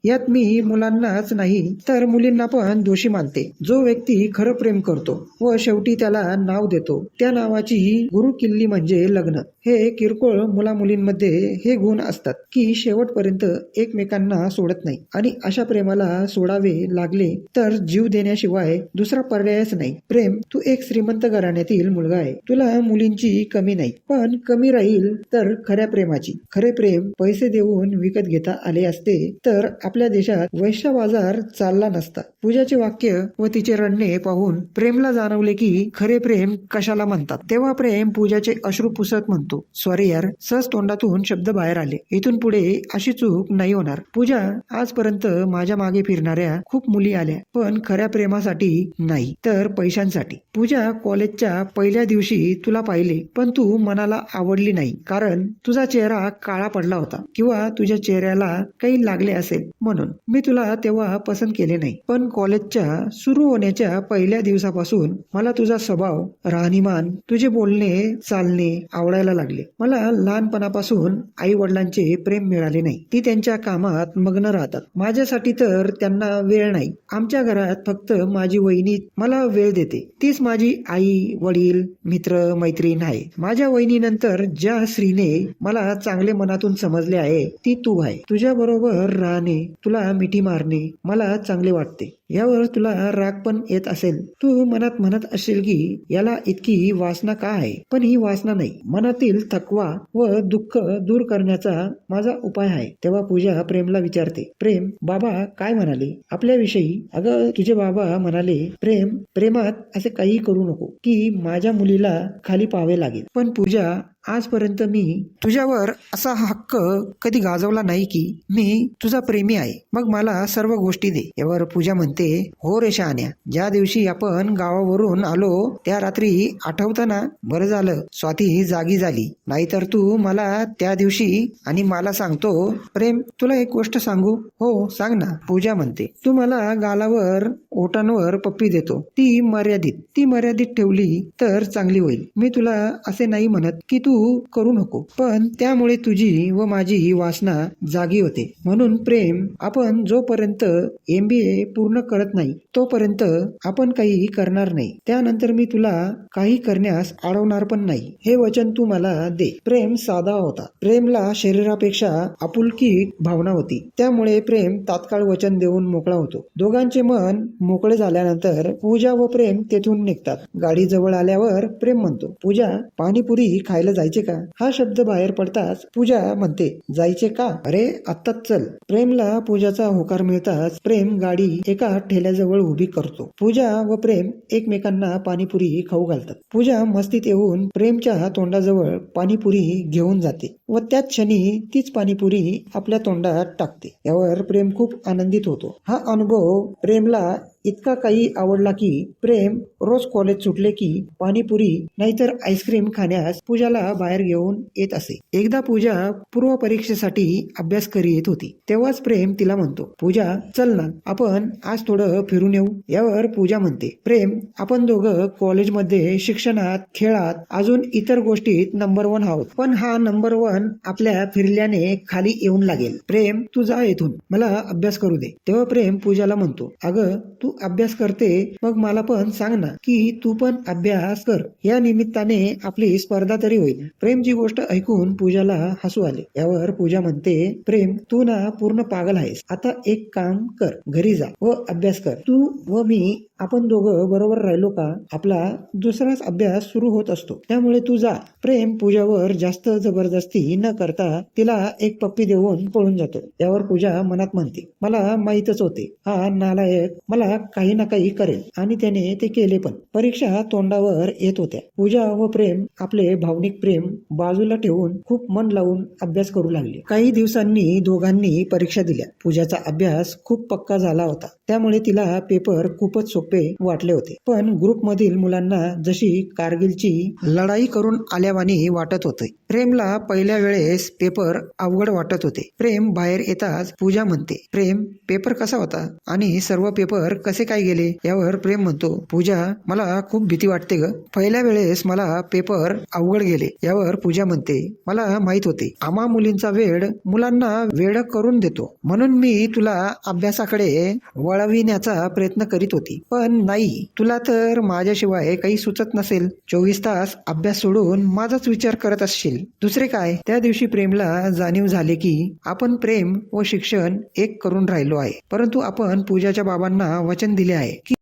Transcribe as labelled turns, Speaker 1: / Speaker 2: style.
Speaker 1: यात मी मुलांनाच नाही तर मुलींना पण दोषी मानते. जो व्यक्ती खरं प्रेम करतो व शेवटी त्याला नाव देतो त्या नावाची गुरुकिल्ली म्हणजे लग्न. हे किरकोळ मुलामुलींमध्ये हे गुण असतात की शेवटपर्यंत एकमेकांना सोडत नाही आणि अशा प्रेमाला सोडावे लागले तर जीव देण्याशिवाय दुसरा पर्यायच नाही. प्रेम, तू एक श्रीमंत घराण्यातील मुलगा आहे. तुला मुलींची कमी नाही, पण कमी राहील तर खऱ्या प्रेमाची. खरे प्रेम पैसे देऊन विकत घेता आले असते तर आपल्या देशात वैश्य बाजार चालला नसता. पूजाचे वाक्य व तिचे रडणे पाहून प्रेमला जाणवले की खरे प्रेम कशाला म्हणतात. तेव्हा प्रेम पूजाचे अश्रू पुसत म्हणतो, सॉरी यार, सहज तोंडातून शब्द बाहेर आले. इथून पुढे अशी चूक नाही होणार. पूजा, आजपर्यंत माझ्या मागे फिरणाऱ्या खूप मुली आल्या, पण खऱ्या प्रेमासाठी नाही तर पैशांसाठी. पूजा, कॉलेजच्या पहिल्या दिवशी तुला पाहिले पण तू मनाला आवडली नाही कारण तुझा चेहरा काळा पडला होता किंवा तुझ्या चेहऱ्याला काही लागले असेल म्हणून मी तुला तेव्हा पसंत केले नाही. पण कॉलेजच्या सुरू होण्याच्या पहिल्या दिवसापासून मला तुझा स्वभाव, राहणीमान, तुझे बोलणे चालणे आवडायला लागले. मला लहानपणापासून आई वडिलांचे प्रेम मिळाले नाही. ती त्यांच्या कामात मग्न राहतात. माझ्यासाठी तर त्यांना वेळ नाही. आमच्या घरात फक्त माझी वहिनी मला वेळ देते. तीच माझी आई, वडील, मित्र, मैत्रीण आहे. माझ्या वहिनीनंतर ज्या स्त्रीने मला चांगले मनातून समजले आहे ती तू आहे. तुझ्या बरोबर राहणे, तुला मिठी मारणे मला चांगले वाटते. यावर तुला राग पण येत असेल. तू मनात म्हणत असेल की याला इतकी वासना का आहे, पण ही वासना नाही, मनातील थकवा व दुःख दूर करण्याचा माझा उपाय आहे. तेव्हा पूजा प्रेमला विचारते, प्रेम, बाबा काय म्हणाले आपल्याविषयी? अगं, तुझे बाबा म्हणाले प्रेमात असे काही करू नको की माझ्या मुलीला खाली पाहावे लागेल. पण पूजा, आजपर्यंत मी तुझ्यावर असा हक्क कधी गाजवला नाही की मी तुझा प्रेमी आहे, मग मला सर्व गोष्टी दे. यावर पूजा म्हणते, हो रे शहाण्या, ज्या दिवशी आपण गावावरून आलो त्या रात्री आठवतं ना? बरं झालं स्वाती जागी झाली, नाहीतर तू मला त्या दिवशी. आणि मला सांगतो, प्रेम, तुला एक गोष्ट सांगू? हो सांग ना. पूजा म्हणते, तू मला गालावर, ओठांवर पप्पी देतो, ती मर्यादित ठेवली तर चांगली होईल. मी तुला असे नाही म्हणत की तू करू नको, पण त्यामुळे तुझी व माझी वासना जागी होते. म्हणून प्रेम, आपण जोपर्यंत MBA पूर्ण करत नाही तोपर्यंत आपण काही करणार नाही. त्यानंतर मी तुला काही करण्यास अडवणार पण नाही, हे वचन तू मला दे. प्रेम साधा होता. प्रेमला शरीरापेक्षा आपुलकी भावना होती. त्यामुळे प्रेम तात्काळ वचन देऊन मोकळा होतो. दोघांचे मन मोकळे झाल्यानंतर पूजा व प्रेम तेथून निघतात. गाडी जवळ आल्यावर प्रेम म्हणतो, पूजा, पाणीपुरी खायला जायचे का? हा शब्द बाहेर पडताच पूजा म्हणते, जायचे का? अरे आत्ताच चल. प्रेमला पूजाचा होकार मिळताच प्रेम गाडी एका ठेल्याजवळ उभी करतो. पूजा व प्रेम एकमेकांना पाणीपुरी खाऊ घालतात. पूजा मस्तीत येऊन प्रेमच्या तोंडाजवळ पाणीपुरी घेऊन जाते व त्याच क्षणी तीच पाणीपुरी आपल्या तोंडात टाकते. यावर प्रेम खूप आनंदित होतो. हा अनुभव प्रेमला इतका काही आवडला की प्रेम रोज कॉलेज सुटले की पाणीपुरी नाहीतर आईस्क्रीम खाण्यास पूजाला बाहेर घेऊन येत असे. एकदा पूजा पूर्व परीक्षेसाठी अभ्यास करीत होती. तेव्हाच प्रेम तिला म्हणतो, पूजा, चल ना, आपण आज थोडं फिरून येऊ. यावर पूजा म्हणते, प्रेम, आपण दोघं कॉलेजमध्ये, शिक्षणात, खेळात, अजून इतर गोष्टीत नंबर 1 आहोत, पण हा नंबर 1 आपल्या फिरल्याने खाली येऊन लागेल. प्रेम, तू जा येथून, मला अभ्यास करू दे. तेव्हा प्रेम पूजाला म्हणतो, अगं, तू अभ्यास करते मग मला पण सांग ना की तू पण अभ्यास कर. या निमित्ताने आपली स्पर्धा तरी होईल. प्रेमची गोष्ट ऐकून पूजाला हसू आले. यावर पूजा म्हणते, प्रेम, तू ना पूर्ण पागल आहेस. आता एक काम कर, घरी जा व अभ्यास कर. तू व मी, आपण दोघं बरोबर राहिलो का आपला दुसराच अभ्यास सुरू होत असतो. त्यामुळे तू जा. प्रेम पूजावर जास्त जबरदस्ती न करता तिला एक पप्पी देऊन पळून जातो. यावर पूजा मनात म्हणते, मला माहीतच होते हा नालायक मला काही ना काही करेल आणि त्याने ते केले पण. परीक्षा तोंडावर येत होत्या. पूजा व प्रेम आपले भावनिक प्रेम बाजूला ठेवून खूप मन लावून अभ्यास करू लागले. काही दिवसांनी दोघांनी परीक्षा दिल्या. पूजाचा अभ्यास खूप पक्का झाला होता, त्यामुळे तिला पेपर खूपच सोपे सोपे वाटले होते. पण ग्रुपमधील मुलांना जशी कारगिलची लढाई करून आल्यावानी वाटत होते. प्रेमला पहिल्या वेळेस पेपर अवघड वाटत होते. प्रेम बाहेर येताच पूजा म्हणते, प्रेम पेपर कसा होता आणि सर्व पेपर कसे काय गेले? यावर प्रेम म्हणतो, पूजा मला खूप भीती वाटते ग. पहिल्या वेळेस मला पेपर अवघड गेले. यावर पूजा म्हणते, मला माहित होते आम्हा मुलींचा वेड मुलांना वेड करून देतो, म्हणून मी तुला अभ्यासाकडे वळविण्याचा प्रयत्न करीत होती. पण नाही, तुला तर माझ्याशिवाय काही सुचत नसेल. 24 तास अभ्यास सोडून माझाच विचार करत असशील, दुसरे काय? त्या दिवशी प्रेमला जाणीव झाले की आपण प्रेम व शिक्षण एक करून राहिलो आहे. परंतु आपण पूजाच्या बाबांना वचन दिले आहे की